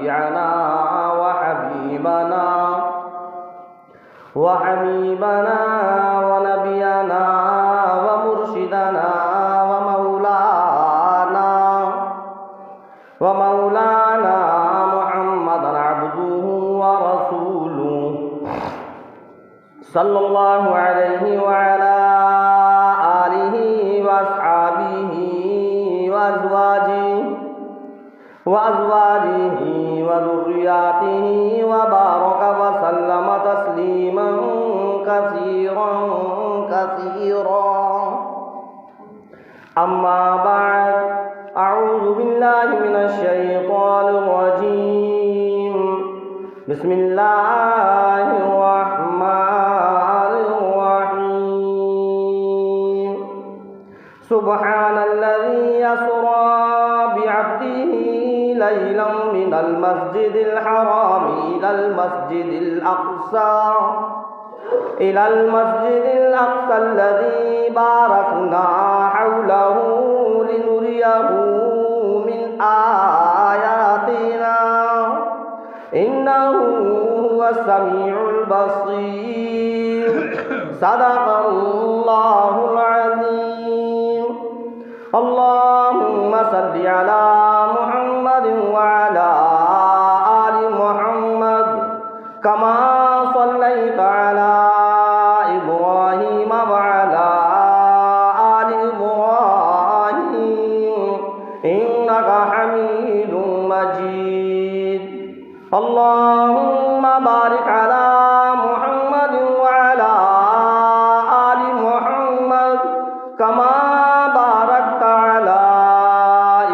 शफीअना व हबीबना व नबियना व मुर्शिदना व मौलाना मुहम्मदन अब्दुहु व रसूलुहु सल्लल्लाहु अलैहि व अला आलिहि व अस्हाबिहि व अज़वाजिहि व ज़ुर्रिय्यातिहि व बारक व सल्लम तस्लीमन कसीरन कसीरा। अम्मा बाद, अऊज़ु बिल्लाहि मिनश शैतानिर रजीम। बिस्मिल्लाहिर रहमानिर रहीम। सुब्हानल्लज़ी अस्रा बिअब्दिही लैलन मिनल मस्जिदिल हराम इलल मस्जिदिल अक़सा अल्लज़ी बारकना हौलहु लिनुरियहु मिन आयातिना इन्नहु हुवस समीउल बसीर। सदक़ल्लाहुल अज़ीम। अल्लाहुम्मा सल्लि अला मुहम्मद व अला आलि मुहम्मद कमा सल्लैता अला इब्राहीम व अला आलि इब्राहीम इन्नका हमीदुम मजीद। अल्लाहुम्मा बारिक अला मुहम्मद व अला आलि मुहम्मद कमा बारकता अला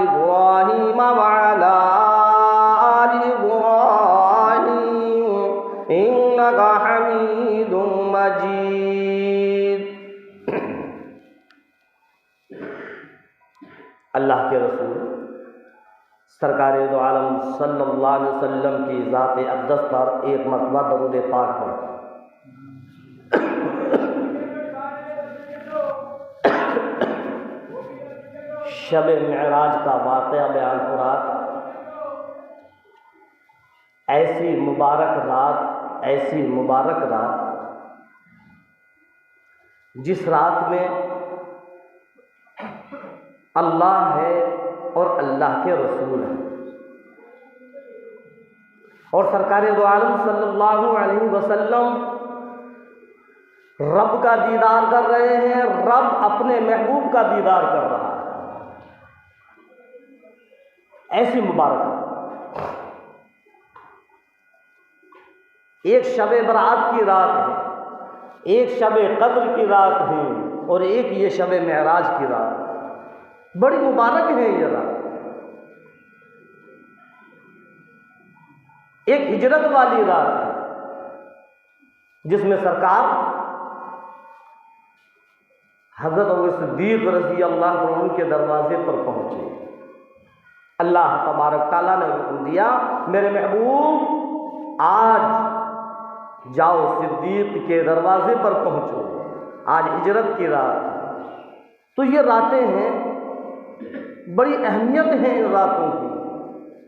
इब्राहीम व अला आलि इब्राहीम इन्नका हमीदुम मजीद। अल्लाह के रसूल सरकारे दो आलम सल्लल्लाहु अलैहि वसल्लम की ज़ात अक़दस पर एक मरतबा दरूद पाक पढ़ा। शब मेराज का वाक़या बयान हो रहा था। ऐसी मुबारक रात जिस रात में अल्लाह है और अल्लाह के रसूल हैं और सरकारे दो आलम सल्लल्लाहु अलैहि वसल्लम रब का दीदार कर रहे हैं, रब अपने महबूब का दीदार कर रहा है। ऐसी मुबारक एक शब बरात की रात है, एक शब कद्र की रात है और एक ये शब मेराज की रात है। बड़ी मुबारक है ये रात। एक हिजरत वाली रात है जिसमें सरकार हज़रत अबू सिद्दीक़ रज़ी अल्लाह अन्हु के दरवाजे पर पहुंचे। अल्लाह तबारक ताला ने हुक्म दिया, मेरे महबूब आज जाओ सिद्दीक़ के दरवाजे पर पहुंचो, आज हिजरत की रात है। तो ये रातें हैं, बड़ी अहमियत है इन रातों की,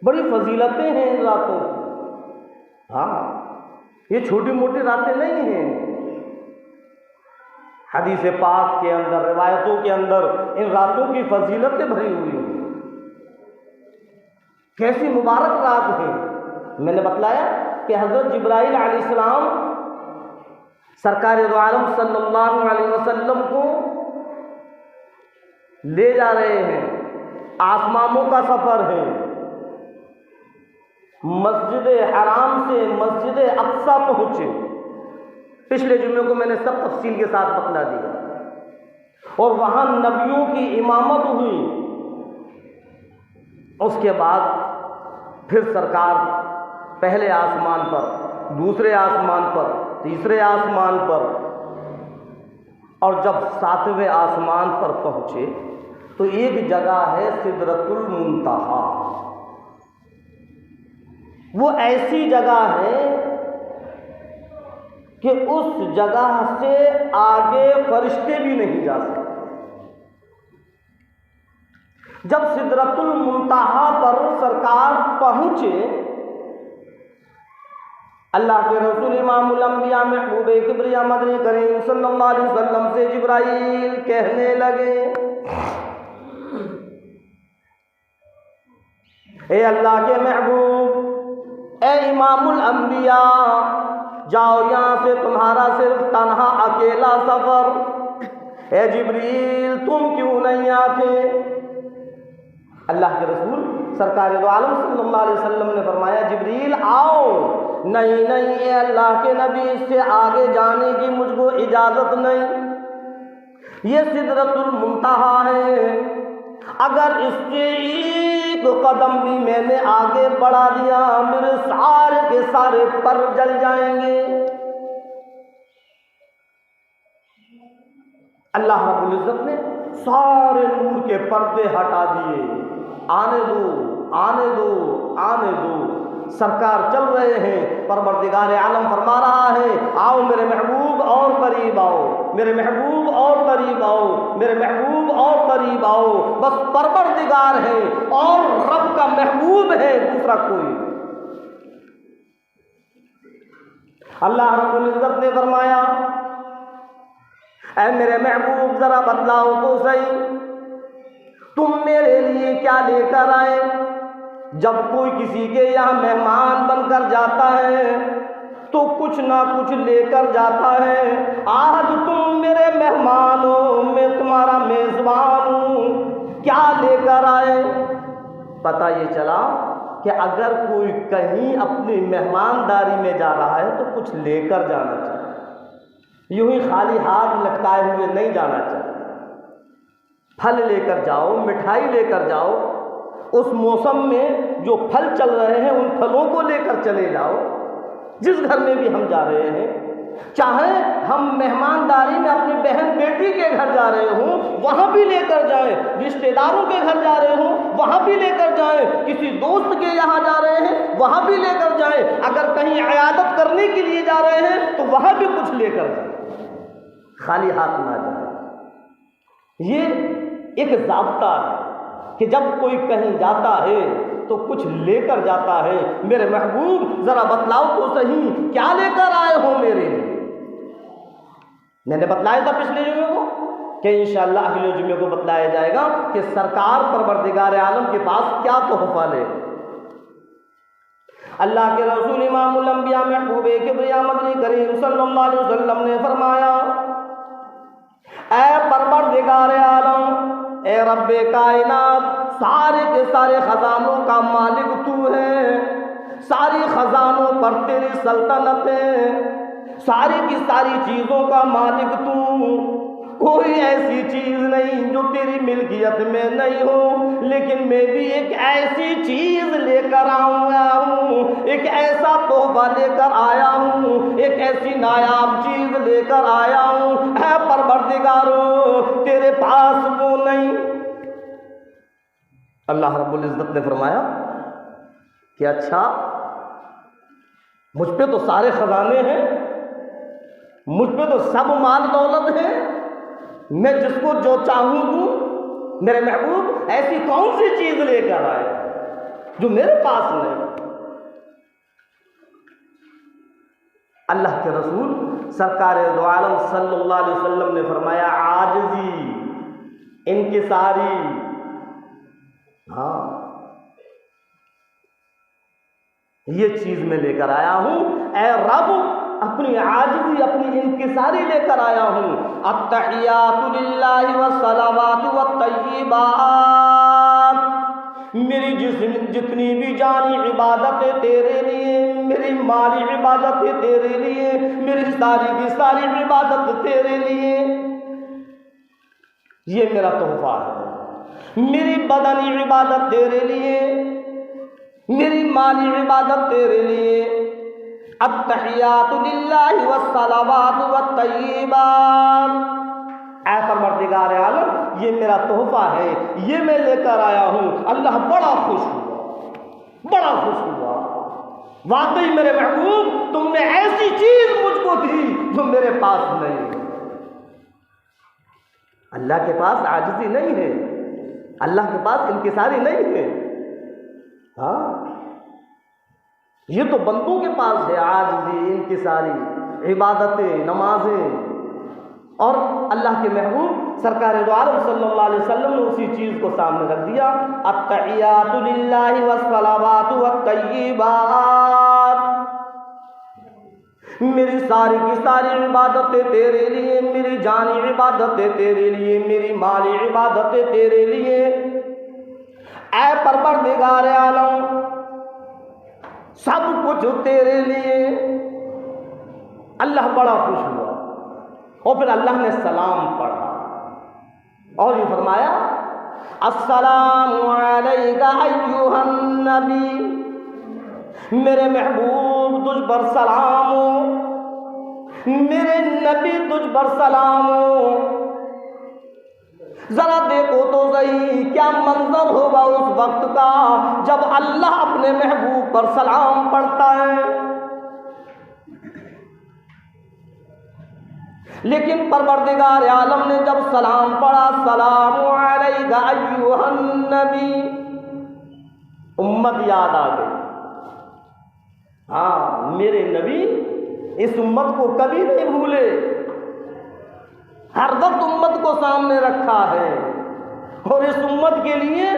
बड़ी फजीलतें हैं इन रातों की। हाँ, ये छोटी मोटी रातें नहीं हैं। हदीस पाक के अंदर, रिवायतों के अंदर इन रातों की फजीलतें भरी हुई हैं। कैसी मुबारक रात है। मैंने बतलाया कि हज़रत जिब्राइल अलैहिस्सलाम सरकार दो आलम सल्लल्लाहु अलैहि वसल्लम को ले जा रहे हैं, आसमानों का सफ़र है। मस्जिद हराम से मस्जिद अक्सा पहुँचे। पिछले जुम्मे को मैंने सब तफसील के साथ बतला दिया और वहाँ नबियों की इमामत हुई। उसके बाद फिर सरकार पहले आसमान पर, दूसरे आसमान पर, तीसरे आसमान पर और जब 7वें आसमान पर पहुँचे तो एक जगह है सिदरतुल मुंतहा। वो ऐसी जगह है कि उस जगह से आगे फरिश्ते भी नहीं जा सकते। जब सिदरतुल मुंतहा पर सरकार पहुँचे अल्लाह के रसूल इमामुल अंबिया महबूब किबरिया मदनी करीम सल्लल्लाहु अलैहि वसल्लम से जिब्राइल कहने लगे, ए अल्लाह के महबूब, ए इमामुल अंबिया, जाओ यहाँ से तुम्हारा सिर्फ तन्हा अकेला सफर। ए जिब्रील तुम क्यों नहीं आते? अल्लाह के रसूल सरकार दो आलम सल्लल्लाहु अलैहि वसल्लम ने फरमाया, जिब्रील आओ। नहीं नहीं ए अल्लाह के नबी, इससे आगे जाने की मुझको इजाजत नहीं। ये सिदरतुल मुंतहा है, अगर इससे एक कदम भी मैंने आगे बढ़ा दिया मेरे सारे के सारे पर जल जाएंगे। अल्लाह रब्बुल इज्जत ने सारे नूर के पर्दे हटा दिए। आने दो, आने दो, आने दो। सरकार चल रहे हैं, परवरदिगार आलम फरमा रहा है, आओ मेरे महबूब और करीब आओ, मेरे महबूब और करीब आओ, मेरे महबूब और करीब आओ। बस परवरदिगार है और रब का महबूब है, दूसरा कोई। अल्लाह रब्बुल इज्जत ने फरमाया, ऐ मेरे महबूब जरा बतलाओ तो सही, तुम मेरे लिए क्या लेकर आए? जब कोई किसी के यहाँ मेहमान बनकर जाता है तो कुछ ना कुछ लेकर जाता है। आज तुम मेरे मेहमान हो, मैं तुम्हारा मेजबान हूँ, क्या लेकर आए? पता ये चला कि अगर कोई कहीं अपनी मेहमानदारी में जा रहा है तो कुछ लेकर जाना चाहिए, यूं ही खाली हाथ लटकाए हुए नहीं जाना चाहिए। फल लेकर जाओ, मिठाई लेकर जाओ, उस मौसम में जो फल चल रहे हैं उन फलों को लेकर चले जाओ। जिस घर में भी हम जा रहे हैं, चाहे हम मेहमानदारी में अपनी बहन बेटी के घर जा रहे हों, वहाँ भी लेकर जाएं, रिश्तेदारों के घर जा रहे हों, वहाँ भी लेकर जाएं, किसी दोस्त के यहाँ जा रहे हैं वहाँ भी लेकर जाएं, अगर कहीं इयादत करने के लिए जा रहे हैं तो वहाँ भी कुछ लेकर जाएं, खाली हाथ ना जाए। ये एक ज़ाब्ता है कि जब कोई कहीं जाता है तो कुछ लेकर जाता है। मेरे महबूब जरा बतलाओ तो सही, क्या लेकर आए हो मेरे लिए? मैंने बतलाया था पिछले जुमे को कि इंशाअल्लाह अगले जुमे को बतलाया जाएगा कि सरकार परवरदिगार आलम के पास क्या तोहफा ले। अल्लाह के रसूल इमामुल अंबिया महबूब किबरिया मदनी करीम सल्लल्लाहु अलैहि वसल्लम ने फरमाया, ऐ परवरदिगार आलम, ए रब्बे कायनात, सारे के सारे खजानों का मालिक तू है, सारी खजानों पर तेरी सल्तनत है, सारी की सारी चीज़ों का मालिक तू, कोई ऐसी चीज़ नहीं जो तेरी मिल्कियत में नहीं हो। लेकिन मैं भी एक ऐसी चीज़ लेकर आया हूँ, एक ऐसा तोहफा लेकर आया हूँ, एक ऐसी नायाब चीज़ लेकर आया हूँ। है परवरदिगारो, तेरे पास वो नहीं। अल्लाह रब्बुल इज्जत ने फरमाया कि अच्छा, मुझ पे तो सारे खजाने हैं, मुझ पे तो सब माल दौलत है, मैं जिसको जो चाहूं दूं। मेरे महबूब ऐसी कौन सी चीज लेकर आए जो मेरे पास नहीं? अल्लाह के रसूल सरकार दो आलम सल्लल्लाहु अलैहि वसल्लम ने फरमाया, आजिज़ी, इनकिसारी, हाँ, ये चीज मैं लेकर आया हूं। ऐ रब, अपनी आजिज़ी, अपनी इनकिसारी लेकर आया हूँ। अत्तहियातु लिल्लाहि वस्सलावातु वत्तय्यिबात, मेरी जितनी भी जानी इबादतें तेरे लिए, मेरी माली इबादतें तेरे लिए, मेरी सारी की सारी इबादत तेरे लिए। ये मेरा तोहफा है। मेरी बदनी इबादत तेरे लिए, मेरी माली इबादत तेरे लिए। अत्तहियातु लिल्लाहि वस्सलावातु वत्तय्यिबात, ऐ परवरदिगार आलम, ये मेरा तोहफा है, ये मैं लेकर आया हूँ। अल्लाह बड़ा खुश हुआ, बड़ा खुश हुआ। वाकई मेरे महबूब, तुमने ऐसी चीज मुझको दी जो मेरे पास नहीं। अल्लाह के पास आजिज़ी नहीं है, अल्लाह के पास इनकिसारी नहीं है। हाँ, ये तो बंदों के पास है आजिज़ी, इनकी सारी इबादतें, नमाजें। और अल्लाह के महबूब सरकार दो आलम सल्लल्लाहु अलैहि वसल्लम ने उसी चीज़ को सामने रख दिया। अत्तहियातु लिल्लाहि वस्सलावातु वत्तय्यिबात, मेरी सारी की सारी इबादतें तेरे लिए, मेरी जानी इबादतें तेरे लिए, मेरी माली इबादतें तेरे लिए। ऐ परवरदिगार आलम, सब कुछ तेरे लिए। अल्लाह बड़ा खुश हुआ और फिर अल्लाह ने सलाम पढ़ा और ये फरमाया, अस्सलामु अलैका अय्युहन नबी, मेरे महबूब तुझ पर सलाम हो, मेरे नबी तुझ पर सलाम हो। जरा देखो तो सही क्या मंजर होगा उस वक्त का जब अल्लाह अपने महबूब पर सलाम पढ़ता है। लेकिन परवरदिगार आलम ने जब सलाम पढ़ा, सलामु अलैका अय्युहन नबी, उम्मत याद आ गई। हाँ, मेरे नबी इस उम्मत को कभी नहीं भूले, हर वक्त उम्मत को सामने रखा है। और इस उम्मत के लिए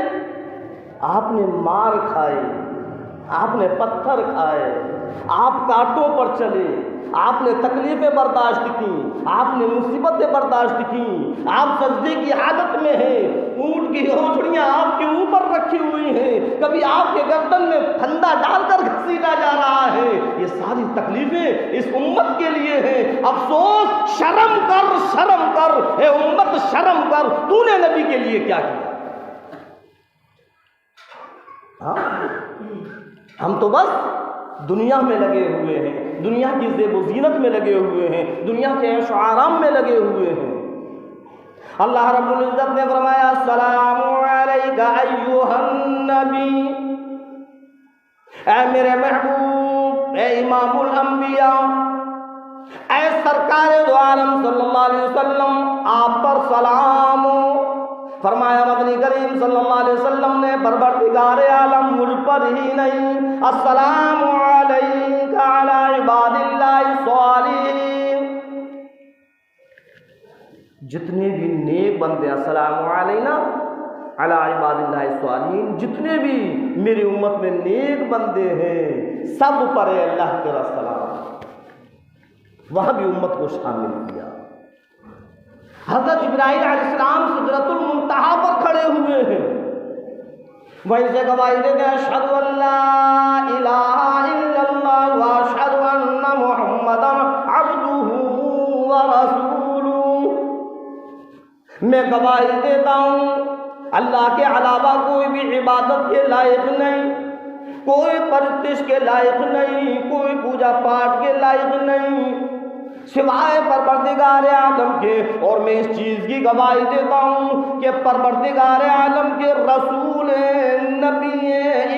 आपने मार खाई, आपने पत्थर खाए, आप कांटों पर चले, आपने तकलीफें बर्दाश्त की, आपने मुसीबतें बर्दाश्त की, आप सजदे की आदत में हैं, ऊंट की ओछड़ियां आपके ऊपर रखी हुई हैं, कभी आपके गर्दन में फंदा डालकर घसीटा जा रहा है। ये सारी तकलीफें इस उम्मत के लिए हैं। अफसोस, शर्म कर, शर्म कर, ए उम्मत शर्म कर, तूने नबी के लिए क्या किया। हाँ, हम तो बस दुनिया में लगे हुए हैं, दुनिया की ज़ेब व ज़ीनत में लगे हुए हैं, दुनिया के ऐश व आराम में लगे हुए हैं। अल्लाह रब्बुल इज़्ज़त ने फरमाया, अस्सलामु अलैका अय्युहन नबी, ऐ मेरे महबूब, ऐ इमामुल अंबिया, ऐ सरकार दो आलम सल्लल्लाहु अलैहि वसल्लम, आप पर सलाम हो। फरमाया मदनी करीम सल्लल्लाहु अलैहि वसल्लम ने, परवरदिगार आलम मुझ पर ही नहीं, अस्सलामु अलैका अला इबादिल्लाहि सालिहीन, जितने भी नेक बंदे, अस्सलामु अलैना अला इबादिल्लाहि सालिहीन, जितने भी मेरी उम्मत में नेक बंदे हैं सब पर अल्लाह तेरा सलाम। वहां भी उम्मत को शामिल किया। हज़रत जिब्राइल अलैहिस्सलाम सिदरतुल मुंतहा पर खड़े हुए हैं, वहीं से गवाही देते हैं, अशहदु अल्ला इलाहा इल्लल्लाह व अशहदु अन्ना मुहम्मदन अब्दुहु व रसूलुहु, मैं गवाही देता हूँ अल्लाह के अलावा कोई भी इबादत के लायक नहीं, कोई परस्तिश के लायक नहीं, कोई पूजा पाठ के लायक नहीं सिवाय परवरदिगार आलम के। और मैं इस चीज़ की गवाही देता हूँ कि परवरदिगार आलम के रसूल नबी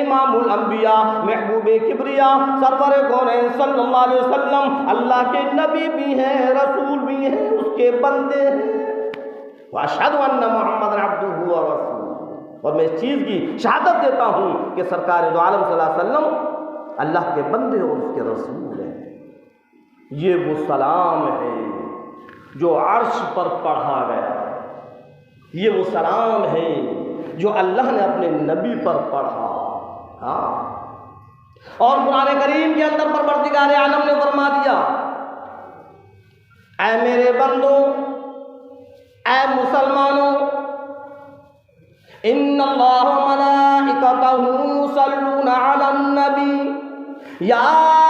इमामुल अंबिया, महबूब किबरिया, सरवर कौनैन सल्लल्लाहु अलैहि वसल्लम अल्लाह के नबी भी हैं, रसूल भी हैं, उसके बंदे हैं। अशहदु अन्ना मुहम्मदन अब्दुहु व रसूलुहु, और मैं इस चीज़ की शहादत देता हूँ कि सरकार दो आलम सल्लल्लाहु अलैहि वसल्लम अल्लाह के बंदे और उसके रसूल हैं। ये वो सलाम है जो अर्श पर पढ़ा गया, ये वो सलाम है जो अल्लाह ने अपने नबी पर पढ़ा। हाँ, और कुरान करीम के अंदर परवरदिगार आलम ने फरमा दिया, ऐ मेरे बंदो, ऐ मुसलमानों, इन्नल्लाह व मलाइकतहु युसल्लूना अलन नबी या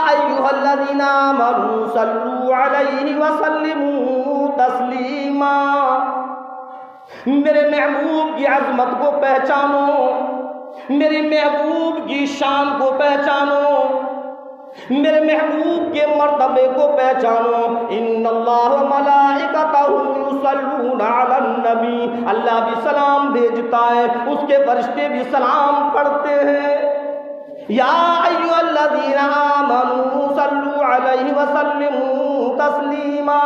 अय्युहल्लज़ीना आमनू सल्लू अलैहि व सल्लिमू तस्लीमा। मेरे महबूब की अज़मत को पहचानो, मेरे महबूब की शान को पहचानो, मेरे महबूब के मर्तबे को पहचानो। इन्नल्लाह व मलाइकतहु युसल्लूना अलन नबी, अल्लाह भी सलाम भेजता है, उसके फरिश्ते भी सलाम पढ़ते हैं। या अय्युहल्लज़ीना आमनू सल्लू अलैहि व सल्लिमू तस्लीमा,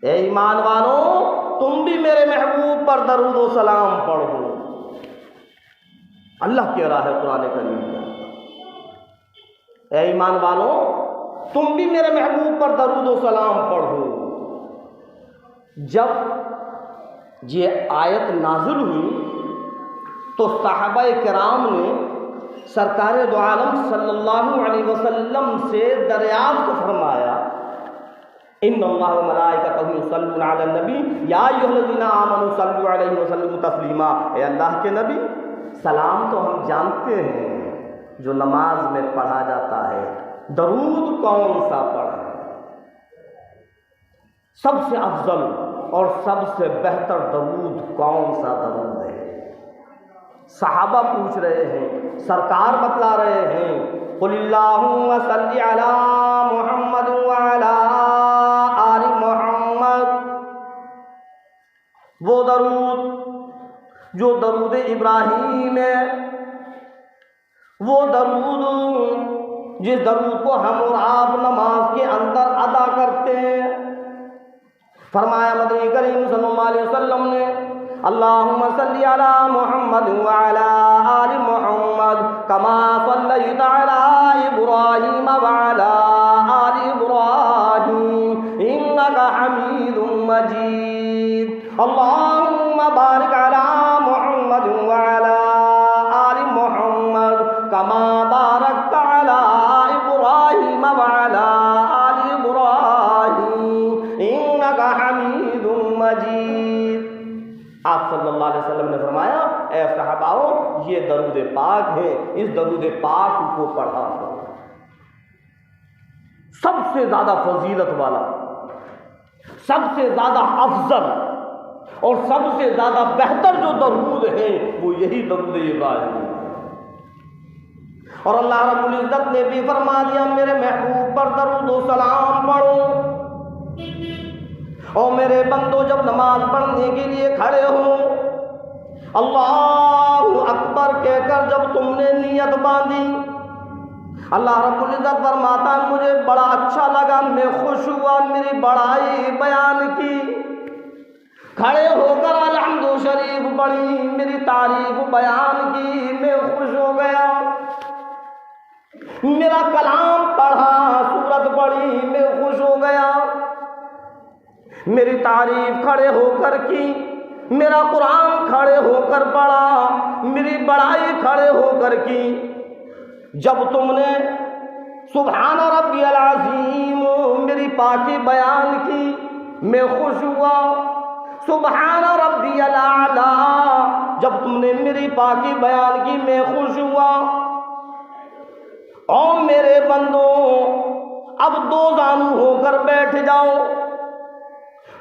ए ईमान वालों तुम भी मेरे महबूब पर दरूद व सलाम पढ़ो। अल्लाह कह रहा है कुरान करीम में, ऐ ईमान वालों तुम भी मेरे महबूब पर दरूद व सलाम पढ़ो। जब ये आयत नाज़िल हुई तो सहाबाए किराम ने सरकार दो आलम सल्लल्लाहु अलैहि वसल्लम से दरियाफ्त फरमाया, इन्नल्लाह व मलाइकतहु युसल्लूना अलन नबी या अय्युहल्लज़ीना आमनू सल्लू अलैहि व सल्लिमू तस्लीमा। ए अल्लाह के नबी, सलाम तो हम जानते हैं जो नमाज में पढ़ा जाता है, दरूद कौन सा पढ़ा? सबसे अफजल और सबसे बेहतर दरूद कौन सा दरूद है? सहाबा पूछ रहे हैं, सरकार बतला रहे हैं, कुल्लाहुम्मा सल्ली अला मुहम्मद व अला आलि मुहम्मद। वो दरूद जो दरूद इब्राहीम है, वो दरूद जिस दरूद को हम और आप नमाज के अंदर अदा करते हैं। फरमाया मदनी करीम सल्लल्लाहु अलैहि वसल्लम ने, अल्लाहुम्मा सल्ली अला मुहम्मद व अला आलि मुहम्मद कमा सल्लैता अला इब्राहीम व अला आलि इब्राहीम इन्नका हमीदुम मजीद। अल्लाहुम्मा बारिक अला मुहम्मद व अला आलि मुहम्मद कमा बारकता अला इब्राहीम व अला आलि इब्राहीम इन्नका हमीदुम मजीद। आप सल्लल्लाहु अलैहि वसल्लम ने फरमाया, ऐ सहाबाओ ये दरूद पाक है, इस दरूद पाक को पढ़ा करो। सबसे ज्यादा फजीलत वाला, सबसे ज्यादा अफजल और सबसे ज्यादा बेहतर जो दरूद है वो यही दरूद इब्राहीम है। और अल्लाह रब्बुल इज्जत ने भी फरमा दिया, मेरे महबूब पर दरूद व सलाम पढ़ो। और मेरे बंदो जब नमाज पढ़ने के लिए खड़े हो, अल्लाहु अकबर कहकर जब तुमने नियत बांधी, अल्लाह रब्बुल इज्जत फरमाता मुझे बड़ा अच्छा लगा, मैं खुश हुआ, मेरी बड़ाई बयान की, खड़े होकर अलहम्दु शरीफ पढ़ी, मेरी तारीफ बयान की, मैं खुश हो गया, मेरा कलाम पढ़ा, सूरत पढ़ी, मैं खुश हो गया, मेरी तारीफ खड़े होकर की, मेरा कुरान खड़े होकर पढ़ा, मेरी बड़ाई खड़े होकर की। जब तुमने सुभान रब्बियल अज़ीम मेरी पाकी बयान की, मैं खुश हुआ, सुभान रब्बियल आला जब तुमने मेरी पाकी बयान की, मैं खुश हुआ। और मेरे बंदों अब दो जानू होकर बैठ जाओ,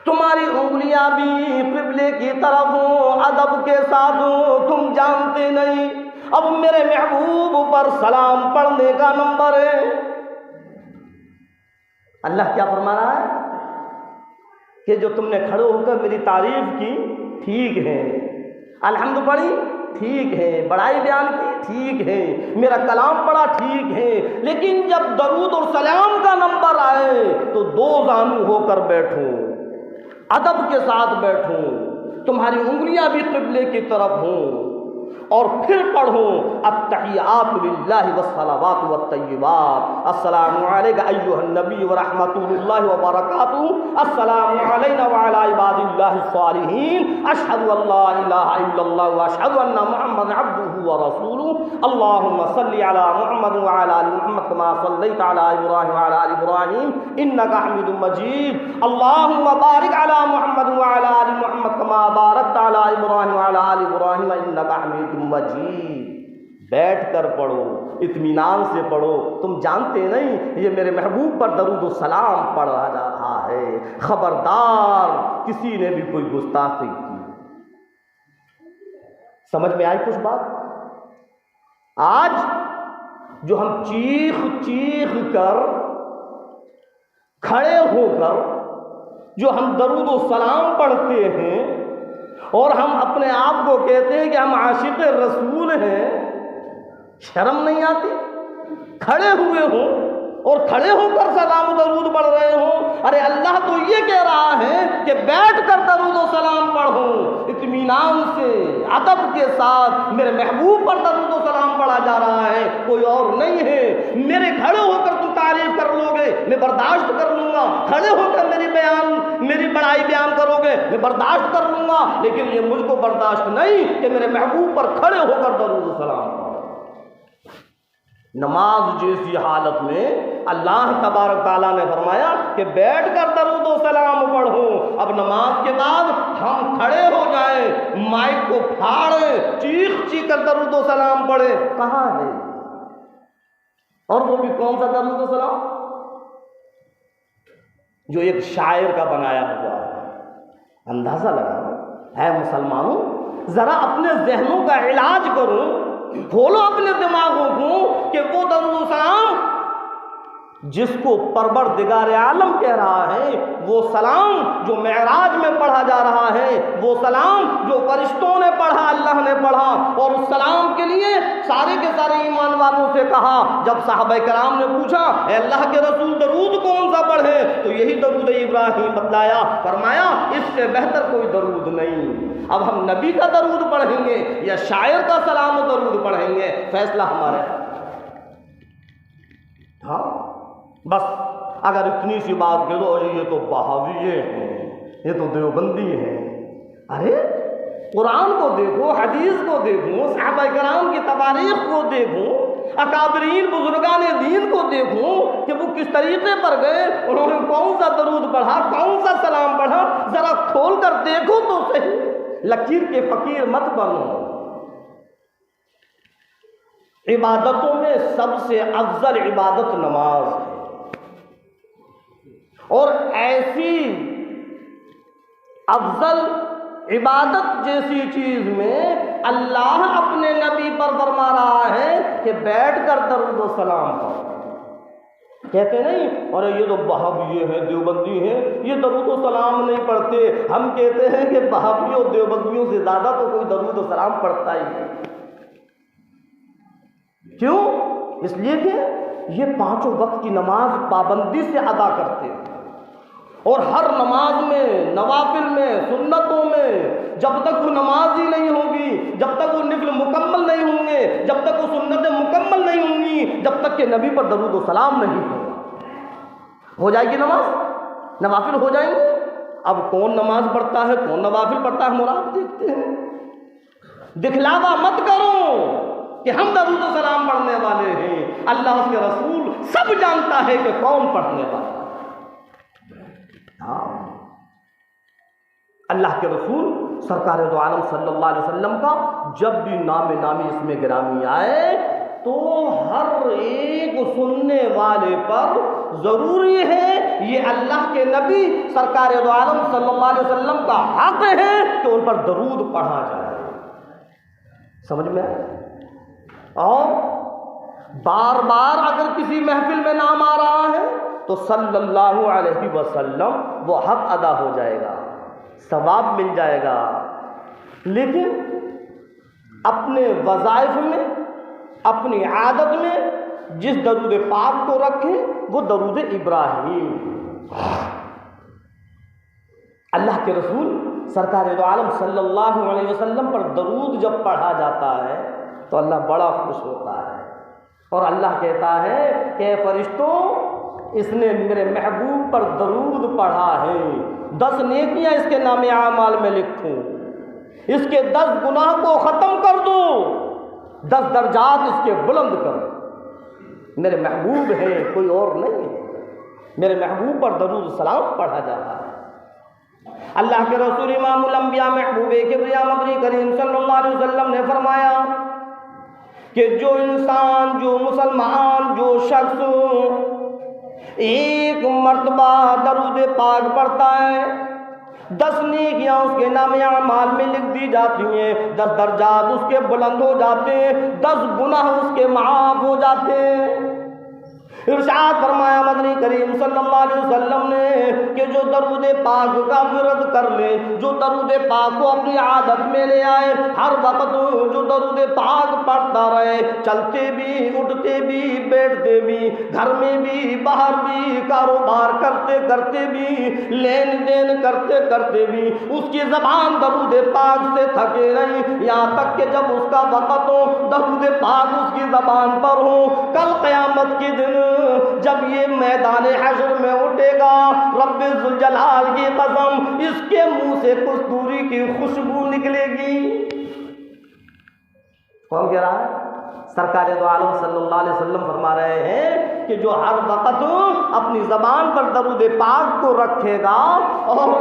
तुम्हारी उंगलियां भी क़िबले की तरफ हो, अदब के साथ हो, तुम जानते नहीं अब मेरे महबूब पर सलाम पढ़ने का नंबर है। अल्लाह क्या फरमा रहा है कि जो तुमने खड़े होकर मेरी तारीफ की ठीक है, अल्हम्द पढ़ी ठीक है, बड़ाई बयान की ठीक है, मेरा कलाम पढ़ा ठीक है, लेकिन जब दरूद और सलाम का नंबर आए तो दो जानू होकर बैठो, अदब के साथ बैठो, तुम्हारी उंगलियां भी क़िबले की तरफ हों, और फिर पढ़ो अत्तहियातु लिल्लाहि वस्सलावातु वत्तय्यिबात, अस्सलामु अलैका अय्युहन नबी व रहमतुल्लाहि व बरकातुहू, अस्सलामु अलैना व अला इबादिल्लाहिस सालिहीन, अशहदु अल्ला इलाहा इल्लल्लाह व अशहदु अन्ना मुहम्मदन अब्दुहु व रसूलुहु। अल्लाहुम्मा सल्लि अला मुहम्मद व अला आलि मुहम्मद कमा सल्लैता अला इब्राहीम व अला आलि इब्राहीम इन्नका हमीदुम मजीद। अल्लाहुम्मा बारिक अला मुहम्मद व अला आलि मुहम्मद कमा बारकता अला इब्राहीम व अला आलि इब्राहीम इन्नका हमीदुम मजीद। बैठ कर पढ़ो, इत्मीनान से पढ़ो, तुम जानते नहीं ये मेरे महबूब पर दरूद व सलाम पढ़ा जा रहा है। खबरदार किसी ने भी कोई गुस्ताखी की। समझ में आई कुछ बात? आज जो हम चीख चीख कर खड़े होकर जो हम दरूद व सलाम पढ़ते हैं और हम अपने आप को कहते हैं कि हम आशिक़ रसूल हैं, शर्म नहीं आती? खड़े हुए हों और खड़े होकर सलाम दरूद पढ़ रहे हों, अरे अल्लाह तो ये कह रहा है कि बैठ कर दरूद व सलाम पढ़ो, इत्मीनान से अदब के साथ मेरे महबूब पर दरूद व सलाम पढ़ा जा रहा है, कोई और नहीं है। मेरे खड़े होकर तुम तारीफ कर लोगे, मैं बर्दाश्त कर लूंगा। खड़े होकर मेरी बड़ाई बयान करोगे, मैं बर्दाश्त कर लूंगा। लेकिन ये मुझको बर्दाश्त नहीं कि मेरे महबूब पर खड़े होकर दरूद व सलाम पढ़ो। नमाज जैसी हालत में अल्लाह तबारक ताला ने फरमाया कि बैठ कर दरूद व सलाम पढ़ो। अब नमाज के बाद हम खड़े हो जाए, माइक को फाड़े, चीख चीख कर दरूद व सलाम पढ़े, कहाँ है? और वो भी कौन सा दरूद व सलाम? जो एक शायर का बनाया हुआ है। अंदाजा लगाओ है मुसलमानों, जरा अपने जहनों का इलाज करो, खोलो अपने दिमागों को कि वो दरूद सलाम जिसको परवरदिगार आलम कह रहा है, वो सलाम जो मेराज में पढ़ा जा रहा है, वो सलाम जो फरिश्तों ने पढ़ा, अल्लाह ने पढ़ा, और उस सलाम के लिए सारे के सारे ईमान वालों से कहा। जब साहबे कराम ने पूछा अल्लाह के रसूल दरूद कौन सा पढ़े, तो यही दरूद इब्राहिम बतलाया। फरमाया इससे बेहतर कोई दरूद नहीं। अब हम नबी का दरूद पढ़ेंगे या शायर का सलाम दरूद पढ़ेंगे, फैसला हमारे। हाँ बस अगर इतनी सी बात कह दो ये तो बहाविये हैं, ये तो देवबंदी हैं। अरे कुरान को देखो, हदीस को देखो, सहाबा कराम की तवारीख को देखो, अकाबरीन बुजुर्गान दीन को देखो कि वो किस तरीके पर गए, उन्होंने कौन सा दरूद पढ़ा, कौन सा सलाम पढ़ा, जरा खोल कर देखो तो सही। लकीर के फकीर मत बनो। इबादतों में सबसे अफजल इबादत नमाज है, और ऐसी अफजल इबादत जैसी चीज में अल्लाह अपने नबी पर फरमा रहा है कि बैठ कर दरूद व सलाम पढ़ो। कहते नहीं अरे ये तो बहाविये हैं, देवबंदी हैं, ये दरूद व सलाम नहीं पढ़ते। हम कहते हैं कि बहावियों और देवबंदियों से ज्यादा तो कोई दरूद व सलाम पढ़ता ही है। क्यों? इसलिए कि ये पांचों वक्त की नमाज पाबंदी से अदा करते हैं, और हर नमाज में, नवाफिल में, सुन्नतों में जब तक वो नमाज ही नहीं होगी, जब तक वो निफल मुकम्मल नहीं होंगे, जब तक वो सुन्नतें मुकम्मल नहीं होंगी, जब तक के नबी पर दरूद व सलाम नहीं होगा। हो जाएगी नमाज, नवाफिल हो जाएंगे। अब कौन नमाज पढ़ता है, कौन नवाफिल पढ़ता है, हम और आप देखते हैं। दिखलावा मत करो कि हम दरूद व सलाम पढ़ने वाले हैं। अल्लाह उसके रसूल सब जानता है कि कौन पढ़ने वाला है। अल्लाह के रसूल सरकार दो आलम सल्लल्लाहु अलैहि वसल्लम का जब भी नामी इसमें गिरामी आए तो हर एक सुनने वाले पर जरूरी है, ये अल्लाह के नबी सरकार दो आलम सल्लल्लाहु अलैहि वसल्लम का हक है कि उन पर दरूद पढ़ा जाए। समझ में आए? और बार बार अगर किसी महफिल में नाम आ रहा है तो सल्लल्लाहु अलैहि वसल्लम वो हक अदा हो जाएगा, सवाब मिल जाएगा। लेकिन अपने वज़ाइफ में, अपनी आदत में जिस दरूद पाक को रखे वो दरूद इब्राहिम। अल्लाह के रसूल सरकार दो आलम सल्लल्लाहु अलैहि वसल्लम पर दरूद जब पढ़ा जाता है तो अल्लाह बड़ा खुश होता है, और अल्लाह कहता है कि फरिश्तों इसने मेरे महबूब पर दरूद पढ़ा है, 10 नेकियां इसके नामे आमाल में लिखूं, इसके 10 गुनाह को ख़त्म कर दो, 10 दर्जात इसके बुलंद करो। मेरे महबूब हैं, कोई और नहीं है। मेरे महबूब पर दरूद सलाम पढ़ा जाता है। अल्लाह के रसूल इमामुल अंबिया महबूब किबरिया मबरी करीम सल्लल्लाहु अलैहि वसल्लम ने फरमाया कि जो इंसान, जो मुसलमान, जो शख्स एक मर्तबा दरूद पाक पढ़ता है, 10 नेकियां उसके नामे अमाल में लिख दी जाती हैं, 10 दर्जात उसके बुलंद हो जाते हैं, 10 गुनाह उसके माफ हो जाते हैं। इरशाद फरमाया मदनी करीम सल्लल्लाहु अलैहि वसल्लम ने कि जो दरूद पाक का विरद कर ले, जो दरूद पाक को अपनी आदत में ले आए, हर वक्त जो दरूद पाक पढ़ता रहे, चलते भी, उठते भी, बैठते भी, घर में भी, बाहर भी, कारोबार करते करते भी, लेन देन करते करते भी उसकी ज़बान दरूद पाक से थके नहीं, यहाँ तक कि जब उसका वक्त हो दरूद पाक उसकी ज़बान पर हो। कल क़यामत के दिन जब ये मैदान हश्र में उठेगा, रब्बे जुल जलाल की कसम, इसके मुंह से कस्तूरी की खुशबू निकलेगी। कौन कह रहा है? सरकार दो आलम सल्लल्लाहु अलैहि वसल्लम फरमा रहे हैं कि जो हर वक्त अपनी ज़बान पर दरूद पाक को रखेगा और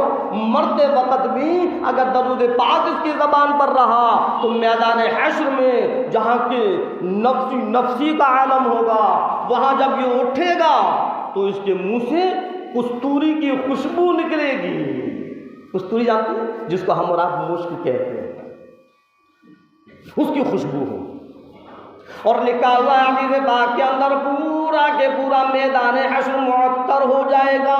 मरते वक्त भी अगर दरूद पाक इसकी ज़बान पर रहा तो मैदान हश्र में जहाँ के नफ्सी नफ्सी का आलम होगा, वहाँ जब ये उठेगा तो इसके मुंह से कस्तूरी की खुशबू निकलेगी। कस्तूरी जानते हैं, जिसको हम और आप मुश्क कहते हैं, उसकी खुशबू हो। और लिखा हुआ है हदीस पाक के अंदर पूरा के पूरा मैदान हश्र मुअत्तर हो जाएगा,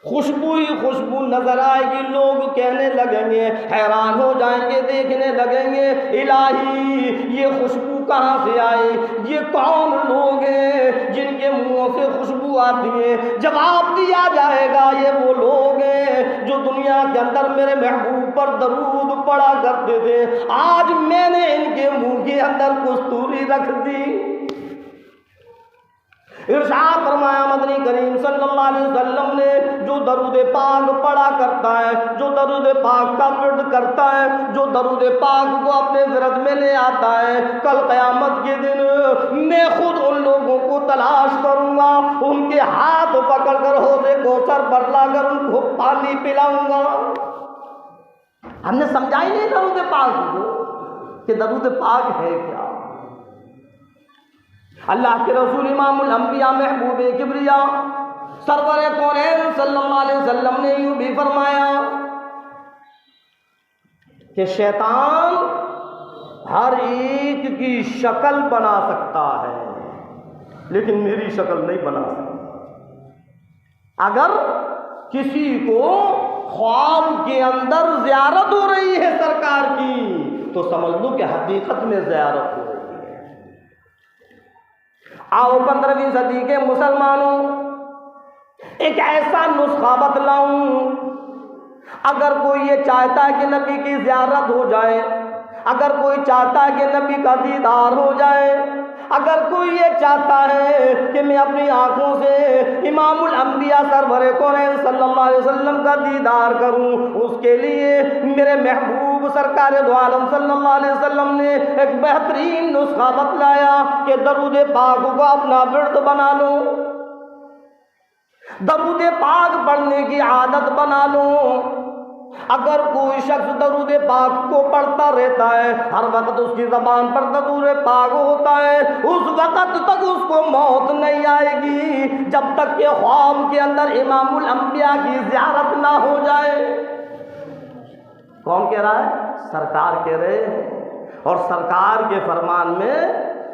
खुशबू ही खुशबू नजर आएगी। लोग कहने लगेंगे, हैरान हो जाएंगे, देखने लगेंगे, इलाही ये खुशबू कहाँ से आई, ये कौन लोग हैं जिनके मुंहों से खुशबू आती है? जवाब दिया जाएगा, ये वो लोग हैं जो दुनिया के अंदर मेरे महबूब पर दरूद पड़ा करते थे, आज मैंने इनके मुंह के अंदर कस्तूरी रख दी। इरशाद फरमाया मदनी करीम सल्लल्लाहु अलैहि वसल्लम ने, जो दरूद पाक पढ़ा करता है, जो दरूद पाक का विर्द करता है, जो दरूद पाक को अपने विरद में ले आता है, कल क़यामत के दिन मैं खुद उन लोगों को तलाश करूंगा, उनके हाथ पकड़कर हौज़े कौसर पर लाकर उनको पानी पिलाऊंगा। हमने समझा ही नहीं दरूद पाक को कि दरूद पाक है क्या। अल्लाह के रसूल इमामुल अंबिया महबूब किबरिया सरवर कौनैन सल्लल्लाहु अलैहि वसल्लम ने यूं भी फरमाया कि शैतान हर एक की शक्ल बना सकता है लेकिन मेरी शक्ल नहीं बना सकता। अगर किसी को ख्वाब के अंदर ज़ियारत हो रही है सरकार की तो समझ लो कि हकीकत में ज़ियारत हो रही है। आओ 15वीं सदी के मुसलमानों, एक ऐसा नुस्खा बतलाऊं, अगर कोई ये चाहता है कि नबी की ज़ियारत हो जाए, अगर कोई चाहता है कि नबी का दीदार हो जाए, अगर कोई ये चाहता है कि मैं अपनी आंखों से इमामुल अंबिया सरवर कौनैन सल्लल्लाहु अलैहि वसल्लम का दीदार करूं, उसके लिए मेरे महबूब सरकार दो आलम सल्लल्लाहु अलैहि वसल्लम ने एक बेहतरीन नुस्खा बतलाया कि दरूद पाक को अपना विर्द बना लो, दरूद पाक पढ़ने की आदत बना लो। अगर कोई शख्स दरूद पाक को पढ़ता रहता है, हर वक्त उसकी ज़बान पर दरूद पाक होता है, उस वक्त तक उसको मौत नहीं आएगी जब तक कि ख्वाब के अंदर इमामुल अंबिया की ज़ियारत ना हो जाए। कौन कह रहा है? सरकार कह रहे हैं, और सरकार के फरमान में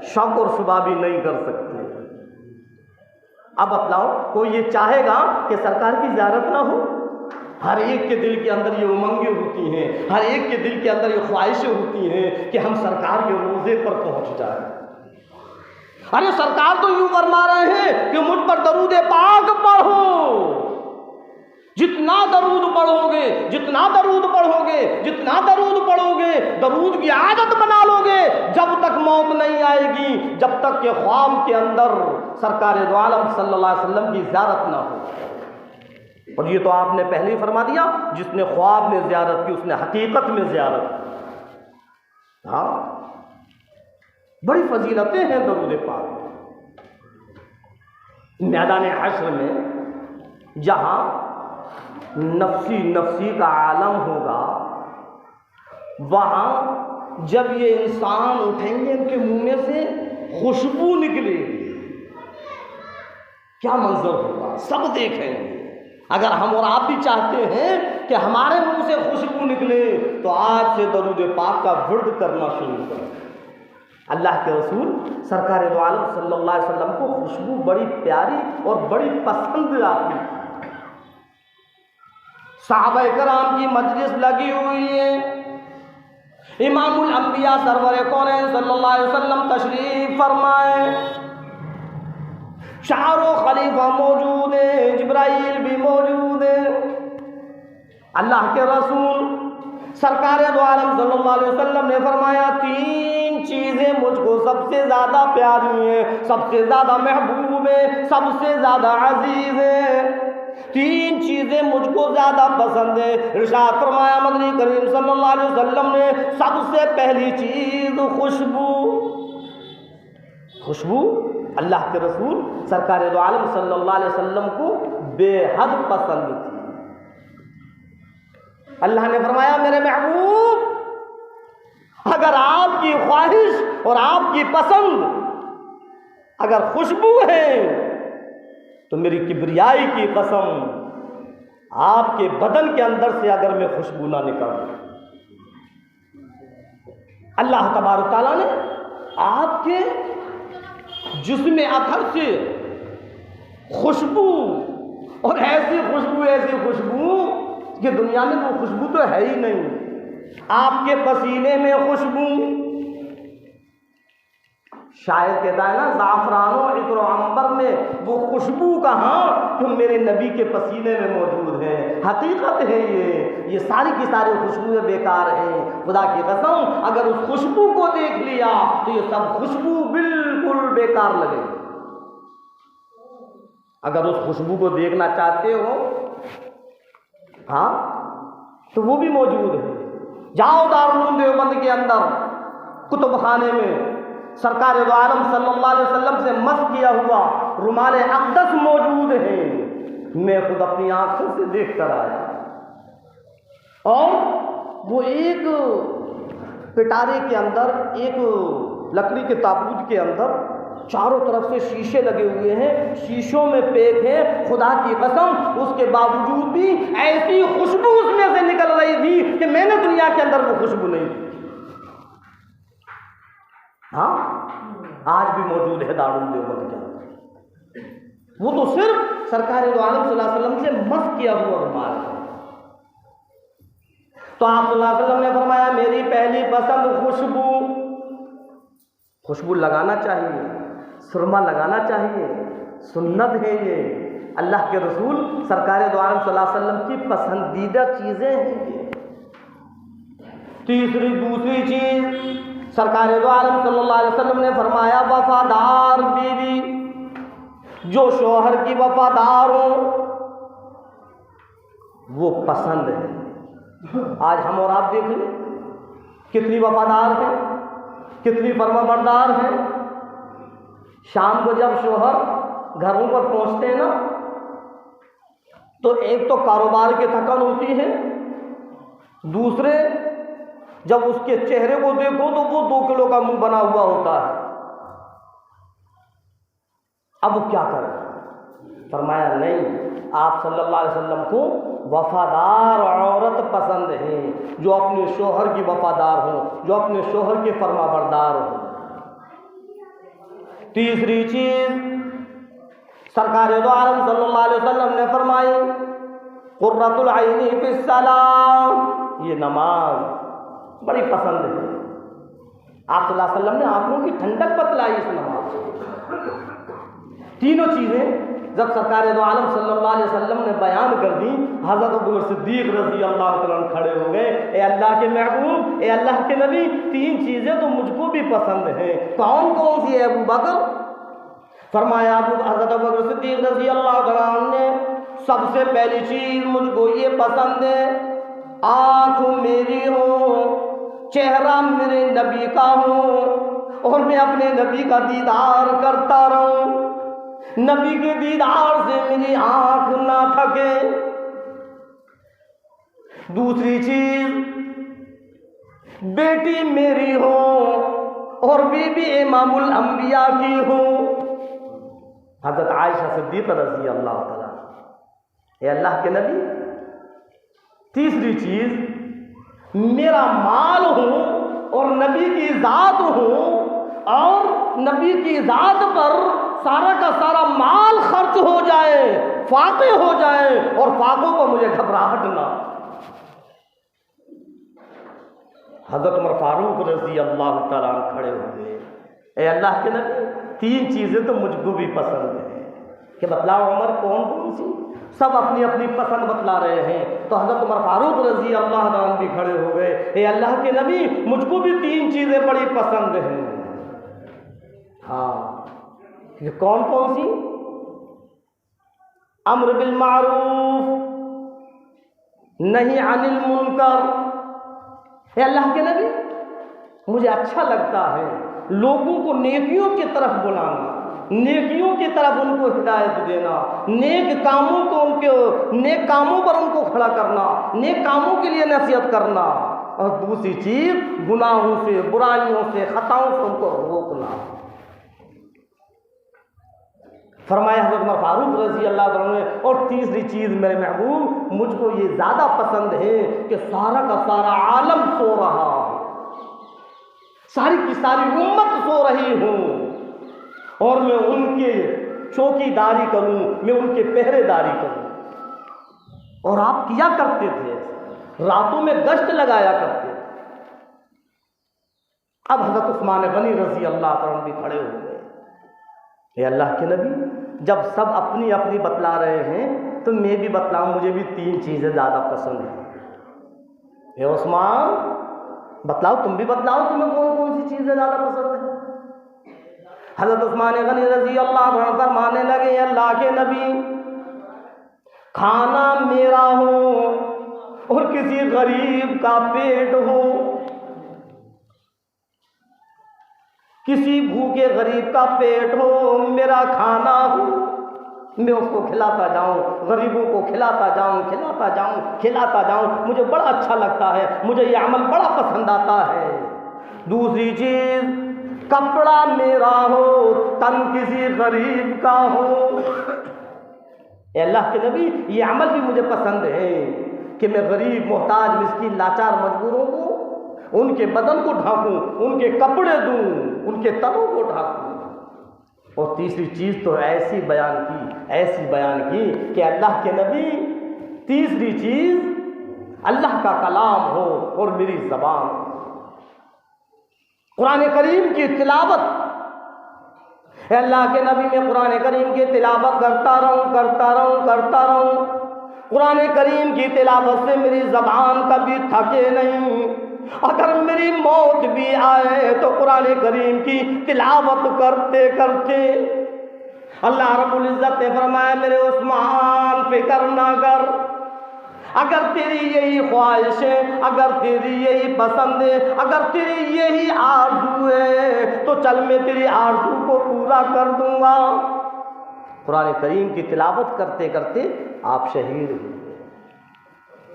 शक और शुबा भी नहीं कर सकते। अब बतलाओ, कोई ये चाहेगा कि सरकार की ज़ियारत ना हो? हर एक के दिल के अंदर ये उमंगें होती हैं, हर एक के दिल के अंदर ये ख्वाहिशें होती हैं कि हम सरकार के रोज़े पर पहुंच जाए। अरे सरकार तो यूं फरमा रहे हैं कि मुझ पर दरूद पाक पढ़ो, जितना दरूद पढ़ोगे, जितना दरूद पढ़ोगे, जितना दरूद पढ़ोगे, दरूद की आदत बना लोगे, जब तक मौत नहीं आएगी, जब तक कि ख्वाब के अंदर सरकार दो आलम सल्लल्लाहु अलैहि वसल्लम की ज़ियारत ना हो। और ये तो आपने पहले ही फरमा दिया, जिसने ख्वाब में ज़ियारत की उसने हकीकत में ज़ियारत की। हाँ, बड़ी फजीलतें हैं दरूद पाक। मैदान हश्र में जहाँ नफ्सी नफ्सी का आलम होगा, वहाँ जब ये इंसान उठेंगे, इनके मुंह में से खुशबू निकलेगी, क्या मंजर होगा, सब देखेंगे। अगर हम और आप भी चाहते हैं कि हमारे मुंह से खुशबू निकले तो आज से दरूद पाक का विर्द करना शुरू करें। अल्लाह के रसूल सरकार दो आलम सल्लल्लाहु अलैहि वसल्लम को खुशबू बड़ी प्यारी और बड़ी पसंद आती थी। सहाबा कराम की मजलिस लगी हुई है, इमामुल अंबिया सरवर कौनैन सल्लल्लाहु अलैहि वसल्लम तशरीफ फरमाए, चारों खलीफा मौजूद हैं, जिब्राइल भी मौजूद है। अल्लाह के रसूल सरकार दो आलम सल्लल्लाहु अलैहि वसल्लम ने फरमाया, तीन चीज़ें मुझको सबसे ज़्यादा प्यारी हैं, सबसे ज़्यादा महबूब है, सबसे ज़्यादा अजीज़ है, तीन चीज़ें मुझको ज़्यादा पसंद है। इरशाद फरमाया मदनी करीम सल्लल्लाहु अलैहि वसल्लम ने, सबसे पहली चीज़ खुशबू। खुशबू अल्लाह के रसूल सरकार दो आलम सल्लल्लाहु अलैहि वसल्लम को बेहद पसंद थी। अल्लाह ने फरमाया, मेरे महबूब, अगर आपकी ख्वाहिश और आपकी पसंद अगर खुशबू है तो मेरी किबरियाई की कसम, आपके बदन के अंदर से अगर मैं खुशबू ना निकालूं, अल्लाह तबारक तआला ने आपके जिस्म अथर से खुशबू, और ऐसी खुशबू कि दुनिया में वो खुशबू तो है ही नहीं, आपके पसीने में खुशबू। शायर कहता है ना, ज़ाफ़रानो इत्र अंबर में वो खुशबू कहाँ जो मेरे नबी के पसीने में मौजूद है। हकीकत है ये सारी की सारी खुशबुएँ बेकार हैं। खुदा की कसम, अगर उस खुशबू को देख लिया तो ये सब खुशबू बिल्कुल बेकार लगे। अगर उस खुशबू को देखना चाहते हो, हाँ, तो वो भी मौजूद है। जाओ दारुल उलूम देवबंद के अंदर कुतुब खाने में सरकार दो आलम सल्लल्लाहु अलैहि वसल्लम से मस किया हुआ रुमाल अक़दस मौजूद है। मैं खुद अपनी आंखों से देख कर आया, और वो एक पिटारे के अंदर, एक लकड़ी के ताबूत के अंदर चारों तरफ से शीशे लगे हुए हैं, शीशों में पैक है। खुदा की कसम, उसके बावजूद भी ऐसी खुशबू उसमें से निकल रही थी कि मैंने दुनिया के अंदर वो खुशबू नहीं थी। हाँ, आज भी मौजूद है दारुल देवबंद के अंदर। वो तो सिर्फ सरकार दो आलम सल्लल्लाहु अलैहि वसल्लम से मस किया हुआ रुमाल है। तो आप सल्लल्लाहु अलैहि वसल्लम ने फरमाया, मेरी पहली पसंद खुशबू। खुशबू लगाना चाहिए, सुरमा लगाना चाहिए, सुन्नत है ये। अल्लाह के रसूल सरकार दो आलम सल्लल्लाहु अलैहि वसल्लम की पसंदीदा चीज़ें हैं ये। दूसरी चीज़ सरकार दो आलम सल्लल्लाहु अलैहि वसल्लम ने फरमाया, वफादार बीवी, जो शोहर की वफादार हो वो पसंद है। आज हम और आप देख लें कितनी वफादार है, कितनी फर्माबरदार है। शाम को जब शोहर घरों पर पहुंचते हैं ना, तो एक तो कारोबार की थकान होती है, दूसरे जब उसके चेहरे को देखो तो वो 2 किलो का मुंह बना हुआ होता है। अब वो क्या करें? फरमाया, नहीं, आप सल्लल्लाहु अलैहि वसल्लम को वफादार औरत पसंद है, जो अपने शोहर की वफादार हो, जो अपने शोहर के फरमाबरदार हो। तीसरी चीज सरकार दो आलम सल्लल्लाहु अलैहि वसल्लम ने फरमाई, कुर्रतुल ऐनी फिस सलाम, ये नमाज बड़ी पसंद है। आप सल्लल्लाहु अलैहि वसल्लम ने आंखों की ठंडक बतलाई इस नमाज से। तीनों चीज़ें जब सरकार दो आलम सल्लल्लाहु अलैहि वसल्लम ने बयान कर दी, हज़रत अबू बकर सिद्दीक़ रज़ी अल्लाह तआला अन्हु खड़े हो गए। ए अल्लाह के महबूब, ए अल्लाह के नबी, 3 चीज़ें तो मुझको भी पसंद हैं। कौन कौन सी है अबू बकर? फरमाया, हज़रत अबू बकर सिद्दीक़ रज़ी अल्लाह तआला अन्हु ने, सबसे पहली चीज़ मुझको ये पसंद है, आँख मेरी हो, चेहरा मेरे नबी का हो, और मैं अपने नबी का दीदार करता रहूं, नबी के दीदार से मेरी आंख ना थके। दूसरी चीज, बेटी मेरी हो और बीबी इमामुल अंबिया की हो, हजरत आयशा सिद्दीक़ा रज़ी अल्लाह तआला। ए अल्लाह के नबी, तीसरी चीज, मेरा माल हो और नबी की जात हो नबी की ज़ात पर सारा का सारा माल खर्च हो जाए, फाके हो जाए और फाकों को मुझे घबराहट ना। हज़रत उमर फारूक रज़ी अल्लाह तआला अन्हु खड़े हुए, ए अल्लाह के नबी, 3 चीज़ें तो मुझको भी पसंद हैं। कि बतलाओ उमर, कौन कौन सी? सब अपनी अपनी पसंद बतला रहे हैं। तो हज़रत उमर फारूक रज़ी अल्लाह तआला अन्हु भी खड़े हो गए, ए अल्लाह के नबी, मुझको भी 3 चीज़ें बड़ी पसंद हैं। हाँ, ये कौन कौन सी? अम्र बिल मारूफ, नही अनिल मुनकर। हे अल्लाह के नबी, मुझे अच्छा लगता है लोगों को नेकियों की तरफ बुलाना, नेकियों की तरफ उनको हिदायत देना, नेक कामों को नेक कामों पर उनको खड़ा करना, नेक कामों के लिए नसीहत करना। और दूसरी चीज़, गुनाहों से, बुराइयों से, खताओं से उनको रोकना। फरमाया हज़रत उमर फारूक रज़ी अल्लाह तआला ने, और तीसरी चीज़ मेरे महबूब, मुझको ये ज़्यादा पसंद है कि सारा का सारा आलम सो रहा हो, सारी की सारी उम्मत सो रही हो और मैं उनके चौकीदारी करूं, मैं उनके पहरेदारी करूं। और आप किया करते थे, रातों में गश्त लगाया करते थे। अब हज़रत उस्मान गनी रज़ी अल्लाह तआला भी खड़े हो गए, ये अल्लाह के नबी, जब सब अपनी अपनी बतला रहे हैं तो मैं भी बतलाऊं, मुझे भी 3 चीज़ें ज़्यादा पसंद हैं। ये उस्मान, बतलाओ, तुम भी बतलाओ, तुम्हें कौन कौन सी चीज़ें ज़्यादा पसंद है? हज़रत उस्मान गनी रज़ी अल्लाह तआला फरमाने लगे, अल्लाह के नबी, खाना मेरा हो और किसी गरीब का पेट हो, किसी भूखे गरीब का पेट हो, मेरा खाना हो, मैं उसको खिलाता जाऊं, गरीबों को खिलाता जाऊं, खिलाता जाऊं, खिलाता जाऊं, मुझे बड़ा अच्छा लगता है, मुझे ये अमल बड़ा पसंद आता है। दूसरी चीज़, कपड़ा मेरा हो, तन किसी गरीब का हो। अल्लाह के नबी, ये अमल भी मुझे पसंद है कि मैं गरीब, मोहताज, मिस्कीन, लाचार, मजबूरों को उनके बदन को ढांकूं, उनके कपड़े दूं, उनके तनों को ढांकूं। और तीसरी चीज़ तो ऐसी बयान की कि अल्लाह के नबी, तीसरी चीज़ अल्लाह का कलाम हो और मेरी ज़बान, कुरान करीम की तिलावत। अल्लाह के नबी, मैं कुरान करीम की तिलावत करता रहूं। कुरान करीम की तिलावत से मेरी ज़बान कभी थके नहीं। अगर मेरी मौत भी आए तो कुरान करीम की तिलावत करते करते। अल्लाह रब्बुल इज़्ज़त ने फरमाया, मेरे उस्मान फिक्र ना कर, अगर तेरी यही ख्वाहिश है, अगर तेरी यही पसंद है, अगर तेरी यही आरज़ू है तो चल मैं तेरी आरज़ू को पूरा कर दूंगा। कुरान करीम की तिलावत करते करते आप शहीद हुए,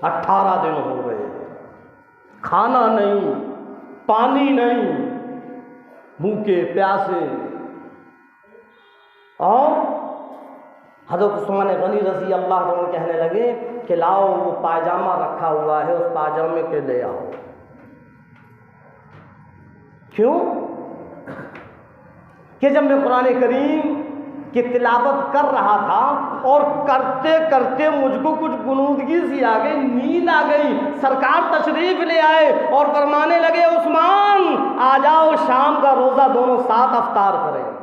18 दिन हो गए, खाना नहीं, पानी नहीं, भूखे प्यासे। और हज़रत उस्मान गनी रज़ी अल्लाह तआला कहने लगे कि लाओ वो पायजामा रखा हुआ है, उस पायजामे के ले आओ। क्यों? कि जब मैं कुरान करीम की तिलावत कर रहा था और करते करते मुझको कुछ गुनूदगी सी आ गई, नींद आ गई। सरकार तशरीफ ले आए और फरमाने लगे, उस्मान आ जाओ, शाम का रोज़ा दोनों साथ अफ्तार करें।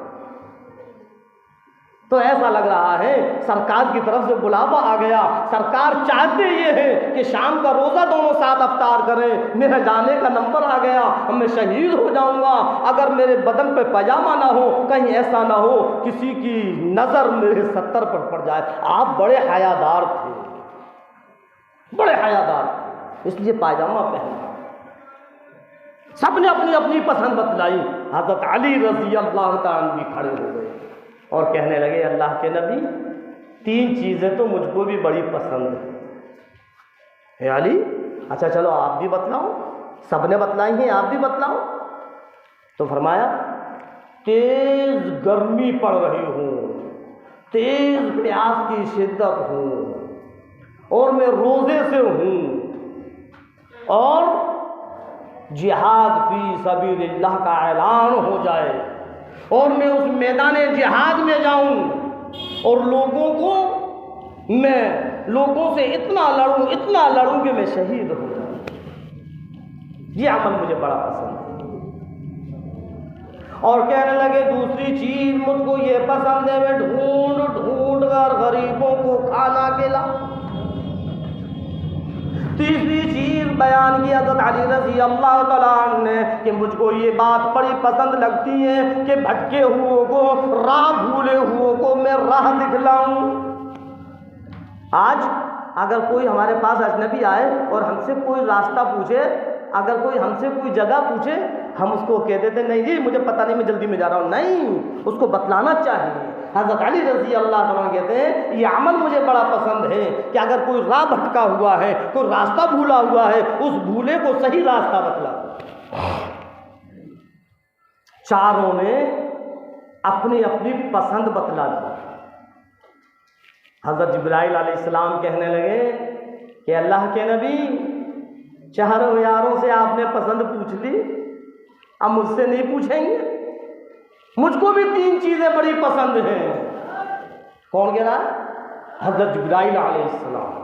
तो ऐसा लग रहा है सरकार की तरफ से बुलावा आ गया। सरकार चाहते ये है कि शाम का रोज़ा दोनों साथ अफ्तार करें। मेरा जाने का नंबर आ गया, मैं शहीद हो जाऊंगा अगर मेरे बदन पे पजामा ना हो, कहीं ऐसा ना हो किसी की नज़र मेरे 70 पर पड़ जाए। आप बड़े हयादार थे, बड़े हयादार थे, इसलिए पायजामा पहना। सबने अपनी अपनी पसंद बतलाई। हज़रत अली रज़ी अल्लाह तआला भी खड़े हो गए और कहने लगे, अल्लाह के नबी, 3 चीज़ें तो मुझको भी बड़ी पसंद है। अली, अच्छा चलो आप भी बतलाओ, सबने बतलाई हैं, आप भी बतलाओ। तो फरमाया, तेज़ गर्मी पड़ रही हो, तेज़ प्यास की शिद्दत हो और मैं रोज़े से हूँ और जिहाद फी सबीलिल्लाह का ऐलान हो जाए, और मैं उस मैदान जिहाद में जाऊं और मैं लोगों से इतना लड़ूं कि मैं शहीद हो जाऊं। ये अमल मुझे बड़ा पसंद है। और कहने लगे दूसरी चीज मुझको ये पसंद है, मैं ढूंढ कर गरीबों को खाना खिलाऊं। तीसरी चीज बयान की हज़रत अली रज़ी अल्लाह तआला अन्हु ने कि मुझको ये बात बड़ी पसंद लगती है कि भटके हुओं को, राह भूले हुओं को मैं राह दिखलाऊं। आज अगर कोई हमारे पास अजनबी आए और हमसे कोई रास्ता पूछे, अगर कोई हमसे कोई जगह पूछे, हम उसको कह देते नहीं जी मुझे पता नहीं, मैं जल्दी में जा रहा हूँ। नहीं, उसको बतलाना चाहिए। हज़रत अली रज़ी अल्लाह तआला कहते हैं ये अमल मुझे बड़ा पसंद है कि अगर कोई राह भटका हुआ है, कोई रास्ता भूला हुआ है, उस भूले को सही रास्ता बतला दो। चारों ने अपनी अपनी पसंद बतला दी। हज़रत जिब्राइल अलैहिस्सलाम कहने लगे कि अल्लाह के नबी, चारों यारों से आपने पसंद पूछ ली, अब मुझसे नहीं पूछेंगे? मुझको भी 3 चीजें बड़ी पसंद हैं। कौन कह रहा है? हज़रत जिब्राइल अलैहिस्सलाम।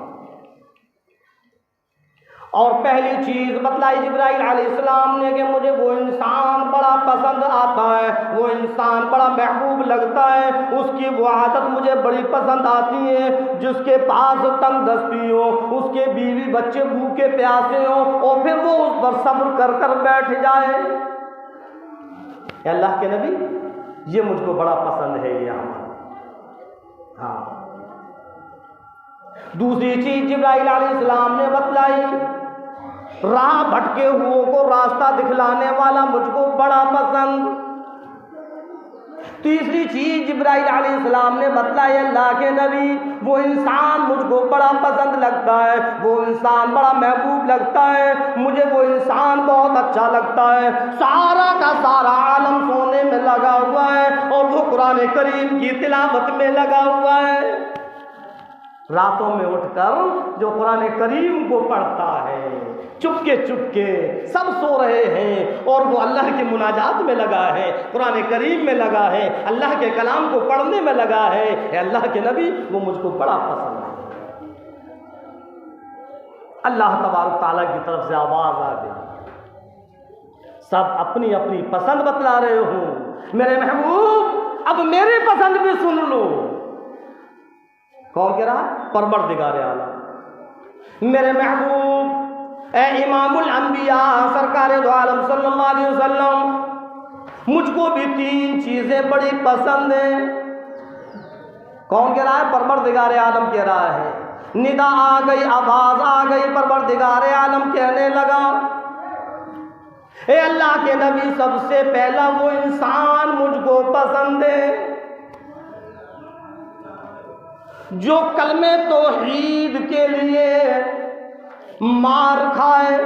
और पहली चीज बतलाई जिब्राइल अलैहिस्सलाम ने कि मुझे वो इंसान बड़ा पसंद आता है, वो इंसान बड़ा महबूब लगता है, उसकी वो आदत मुझे बड़ी पसंद आती है जिसके पास तंग दस्ती हो, उसके बीवी बच्चे भूखे प्यासे हो और फिर वो उस पर सब्र कर कर बैठ जाए। अल्लाह के नबी ये मुझको बड़ा पसंद है ये अमल। हाँ। दूसरी चीज जिब्राइल अलैहिस्सलाम ने बतलाई, राह भटके हुओं को रास्ता दिखलाने वाला मुझको बड़ा पसंद। तीसरी चीज जिब्राइल अलैहिस्सलाम ने बतलाई, अल्लाह के नबी वो इंसान मुझको बड़ा पसंद लगता है, वो इंसान बड़ा महबूब लगता है, मुझे वो इंसान बहुत अच्छा लगता है। सारा का सारा आलम सोने में लगा हुआ है और वो कुरान करीम की तिलावत में लगा हुआ है। रातों में उठकर जो कुरान करीम को पढ़ता है, चुपके चुपके सब सो रहे हैं और वो अल्लाह की मुनाजात में लगा है, कुरान करीम में लगा है, अल्लाह के कलाम को पढ़ने में लगा है। अल्लाह के नबी वो मुझको बड़ा पसंद है। अल्लाह तबारक ताला की तरफ से आवाज आ गई, सब अपनी अपनी पसंद बतला रहे हो। मेरे महबूब अब मेरी पसंद भी सुन लो। कौन कह रहा? परवरदिगार आलम। मेरे महबूब ए इमामुल अंबिया सरकार दो आलम सल्लल्लाहु अलैहि वसल्लम, मुझको भी 3 चीजें बड़ी पसंद हैं। कौन कह रहा है? परवरदिगार आलम कह रहा है। निदा आ गई, आवाज आ गई, परवरदिगार आलम कहने लगा, ए अल्लाह के नबी सबसे पहला वो इंसान मुझको पसंद है जो कलमे तौहीद के लिए मार खाए,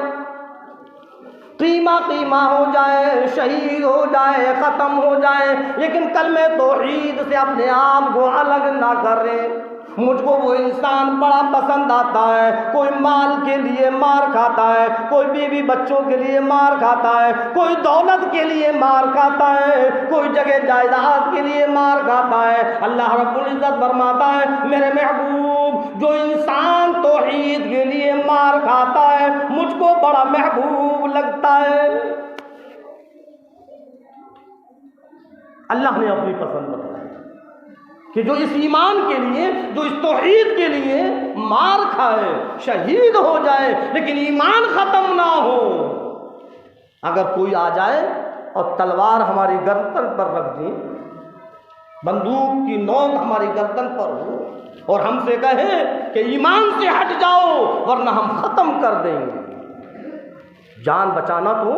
कीमा हो जाए, शहीद हो जाए, ख़त्म हो जाए, लेकिन कलमे तौहीद से अपने आप को अलग ना करे। मुझको वो इंसान बड़ा पसंद आता है। कोई माल के लिए मार खाता है, कोई बीवी बच्चों के लिए मार खाता है, कोई दौलत के लिए मार खाता है, कोई जगह जायदाद के लिए मार खाता है। अल्लाह रब्बुल इज़्ज़त फरमाता है, मेरे महबूब जो इंसान तौहीद के लिए मार खाता है मुझको बड़ा महबूब लगता है। अल्लाह ने अपनी पसंद बताई कि जो इस ईमान के लिए, जो इस तौहीद के लिए मार खाए, शहीद हो जाए, लेकिन ईमान ख़त्म ना हो। अगर कोई आ जाए और तलवार हमारी गर्दन पर रख दी, बंदूक की नोक हमारी गर्दन पर हो और हमसे कहे कि ईमान से हट जाओ वरना हम ख़त्म कर देंगे, जान बचाना तो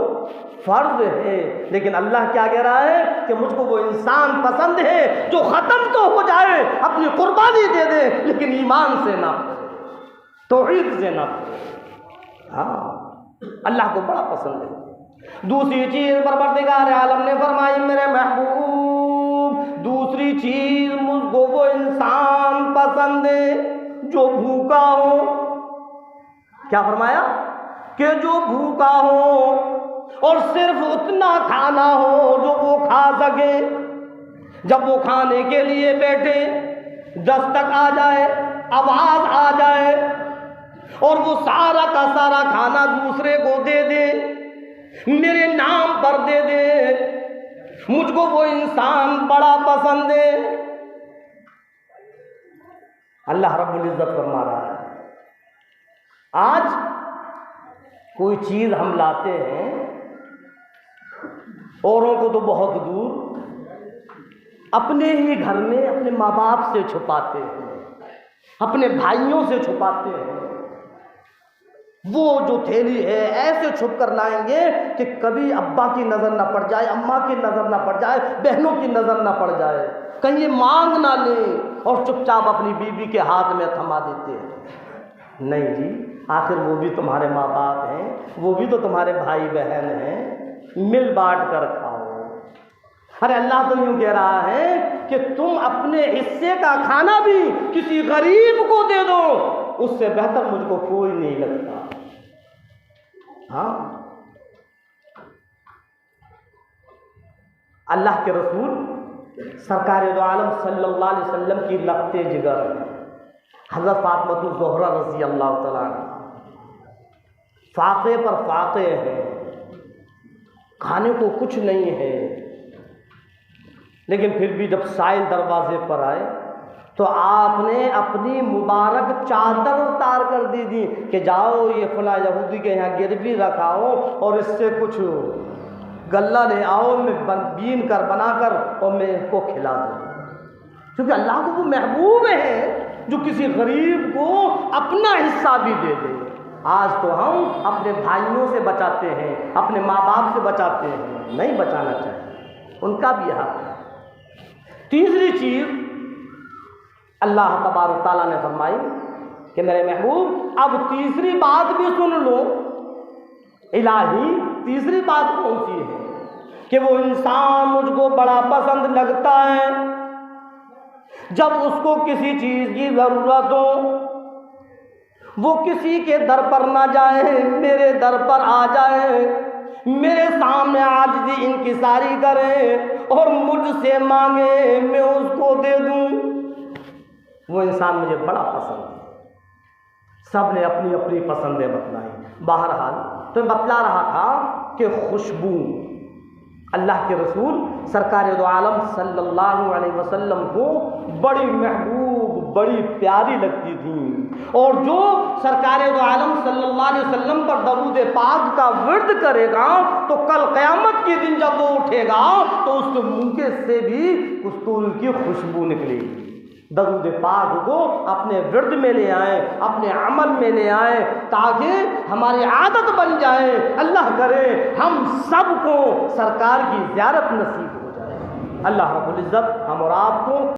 फर्ज है। लेकिन अल्लाह क्या कह रहा है कि मुझको वो इंसान पसंद है जो ख़त्म तो हो जाए, अपनी कुर्बानी दे दे, लेकिन ईमान से ना, तौहीद से ना। हाँ, अल्लाह को बड़ा पसंद है। दूसरी चीज़ परवरदिगार आलम ने फरमाई, मेरे महबूब दूसरी चीज़ मुझको वो इंसान पसंद है जो भूखा हो। क्या फरमाया? कि जो भूखा हो और सिर्फ उतना खाना हो जो वो खा सके। जब वो खाने के लिए बैठे, दस्तक आ जाए, आवाज आ जाए और वो सारा का सारा खाना दूसरे को दे दे, मेरे नाम पर दे दे, मुझको वो इंसान बड़ा पसंद है। अल्लाह रब्बुल इज्जत फरमा रहा है, आज कोई चीज हम लाते हैं, औरों को तो बहुत दूर, अपने ही घर में अपने माँ बाप से छुपाते हैं, अपने भाइयों से छुपाते हैं। वो जो थैली है ऐसे छुप कर लाएंगे कि कभी अब्बा की नज़र ना पड़ जाए, अम्मा की नज़र ना पड़ जाए, बहनों की नज़र ना पड़ जाए, कहीं ये मांग ना ले, और चुपचाप अपनी बीवी के हाथ में थमा देते हैं। नहीं जी, आखिर वो भी तुम्हारे माँ बाप हैं, वो भी तो तुम्हारे भाई बहन हैं, मिल बांट कर खाओ। अरे अल्लाह तो यूँ कह रहा है कि तुम अपने हिस्से का खाना भी किसी गरीब को दे दो, उससे बेहतर मुझको कोई नहीं लगता। हाँ, अल्लाह के रसूल सरकार दो आलम सल्लल्लाहु अलैहि वसल्लम की लखते जिगर हज़रत फातिमा ज़ोहरा रज़ी अल्लाह तआला फाक़े पर फाक़े हैं, खाने को कुछ नहीं है, लेकिन फिर भी जब साइल दरवाजे पर आए तो आपने अपनी मुबारक चादर उतार कर दी थी कि जाओ ये फला यहूदी के यहाँ गिरवी रखाओ और इससे कुछ गल्ला ले आओ, मैं बीन कर बना कर और मैं इसको खिला दूँ। क्योंकि अल्लाह को वो महबूब है जो किसी गरीब को अपना हिस्सा भी दे दे। आज तो हम अपने भाइयों से बचाते हैं, अपने माँ बाप से बचाते हैं, नहीं बचाना चाहिए, उनका भी हक है। तीसरी चीज़ अल्लाह तबारक ताला ने फरमाई कि मेरे महबूब अब तीसरी बात भी सुन लो। इलाही तीसरी बात कौन सी है? कि वो इंसान मुझको बड़ा पसंद लगता है, जब उसको किसी चीज़ की ज़रूरत हो वो किसी के दर पर ना जाए, मेरे दर पर आ जाए, मेरे सामने आजिज़ी इंकिसारी करे और मुझसे मांगे, मैं उसको दे दूं। वो इंसान मुझे बड़ा पसंद है। सब ने अपनी अपनी पसंदें बतलाई। बहरहाल तो बतला रहा था कि खुशबू अल्लाह के रसूल सरकार दो आलम सल्लल्लाहु अलैहि वसल्लम को बड़ी महबूब, बड़ी प्यारी लगती थी। और जो सरकार दो आलम सल्लल्लाहु अलैहि वसल्लम पर दरूद पाक का विर्द करेगा तो कल क़यामत के दिन जब वो उठेगा तो उसके मुँह के से भी कुस्तूर की खुशबू निकलेगी। दरूद पाक को अपने विर्द में ले आए, अपने अमल में ले आए, ताकि हमारी आदत बन जाए। अल्लाह करे हम सबको सरकार की ज़ियारत नसीब हो जाए। अल्लाह रब्बुल इज़्ज़त हम और आपको